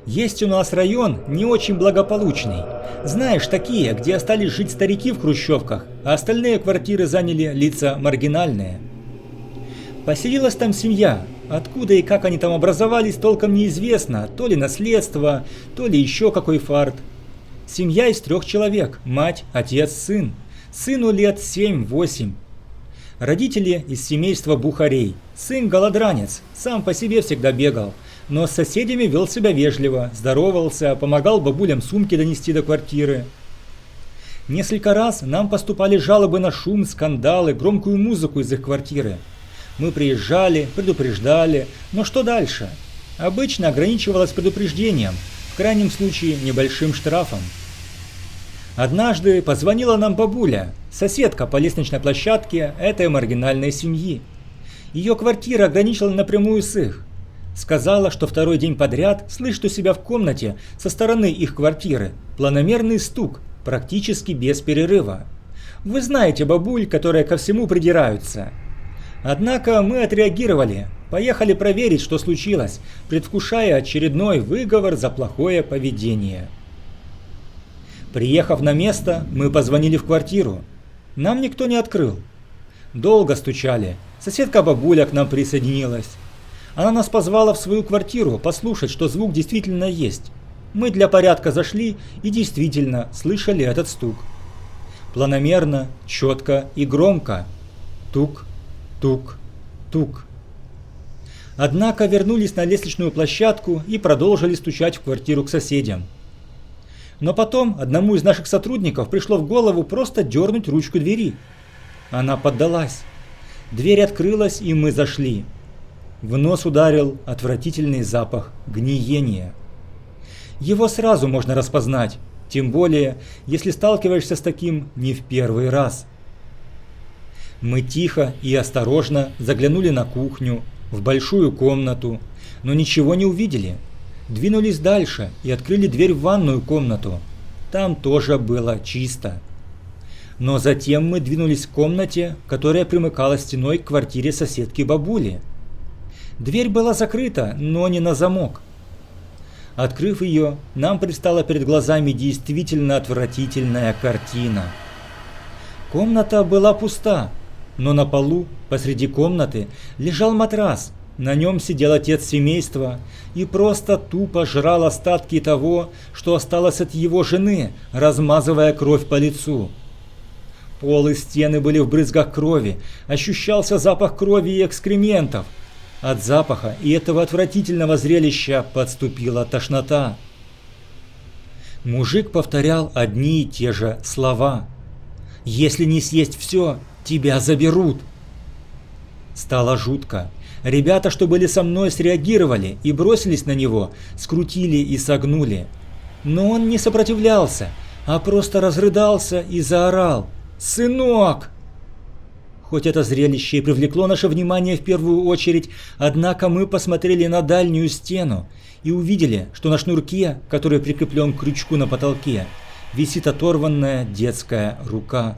Есть у нас район не очень благополучный. Знаешь, такие, где остались жить старики в хрущевках, а остальные квартиры заняли лица маргинальные. Поселилась там семья. Откуда и как они там образовались, толком неизвестно. То ли наследство, то ли еще какой фарт. Семья из 3 человек. Мать, отец, сын. Сыну лет 7-8. Родители из семейства бухарей. Сын голодранец, сам по себе всегда бегал. Но с соседями вел себя вежливо, здоровался, помогал бабулям сумки донести до квартиры. Несколько раз нам поступали жалобы на шум, скандалы, громкую музыку из их квартиры. Мы приезжали, предупреждали, но что дальше? Обычно ограничивалось предупреждением, в крайнем случае небольшим штрафом. Однажды позвонила нам бабуля, соседка по лестничной площадке этой маргинальной семьи. Ее квартира ограничила напрямую с их. Сказала, что 2-й день подряд слышит у себя в комнате со стороны их квартиры планомерный стук, практически без перерыва. Вы знаете бабуль, которые ко всему придираются. Однако мы отреагировали, поехали проверить, что случилось, предвкушая очередной выговор за плохое поведение. Приехав на место, мы позвонили в квартиру. Нам никто не открыл. Долго стучали, соседка бабуля к нам присоединилась. Она нас позвала в свою квартиру послушать, что звук действительно есть. Мы для порядка зашли и действительно слышали этот стук. Планомерно, четко и громко. Тук, тук, тук. Однако вернулись на лестничную площадку и продолжили стучать в квартиру к соседям. Но потом одному из наших сотрудников пришло в голову просто дернуть ручку двери. Она поддалась. Дверь открылась, и мы зашли. В нос ударил отвратительный запах гниения. Его сразу можно распознать, тем более, если сталкиваешься с таким не в первый раз. Мы тихо и осторожно заглянули на кухню, в большую комнату, но ничего не увидели. Двинулись дальше и открыли дверь в ванную комнату. Там тоже было чисто. Но затем мы двинулись к комнате, которая примыкала стеной к квартире соседки бабули. Дверь была закрыта, но не на замок. Открыв ее, нам предстала перед глазами действительно отвратительная картина. Комната была пуста, но на полу посреди комнаты лежал матрас. На нем сидел отец семейства и просто тупо жрал остатки того, что осталось от его жены, размазывая кровь по лицу. Пол и стены были в брызгах крови, ощущался запах крови и экскрементов. От запаха и этого отвратительного зрелища подступила тошнота. Мужик повторял одни и те же слова. «Если не съесть все, тебя заберут». Стало жутко. Ребята, что были со мной, среагировали и бросились на него, скрутили и согнули. Но он не сопротивлялся, а просто разрыдался и заорал: «Сынок!». Хоть это зрелище и привлекло наше внимание в первую очередь, однако мы посмотрели на дальнюю стену и увидели, что на шнурке, который прикреплен к крючку на потолке, висит оторванная детская рука.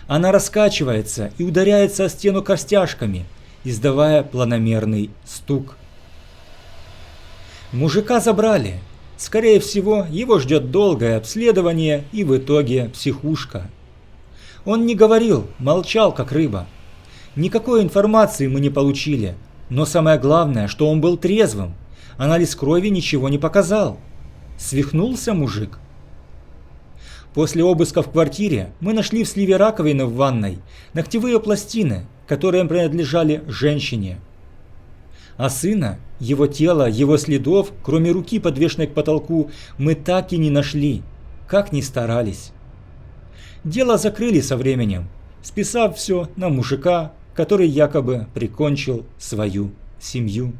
Она раскачивается и ударяется о стену костяшками, издавая планомерный стук. Мужика забрали. Скорее всего, его ждет долгое обследование и в итоге психушка. Он не говорил, молчал как рыба. Никакой информации мы не получили, но самое главное, что он был трезвым. Анализ крови ничего не показал. Свихнулся мужик. После обыска в квартире мы нашли в сливе раковины в ванной ногтевые пластины, которые принадлежали женщине. А сына, его тела, его следов, кроме руки, подвешенной к потолку, мы так и не нашли, как ни старались. Дело закрыли со временем, списав все на мужика, который якобы прикончил свою семью.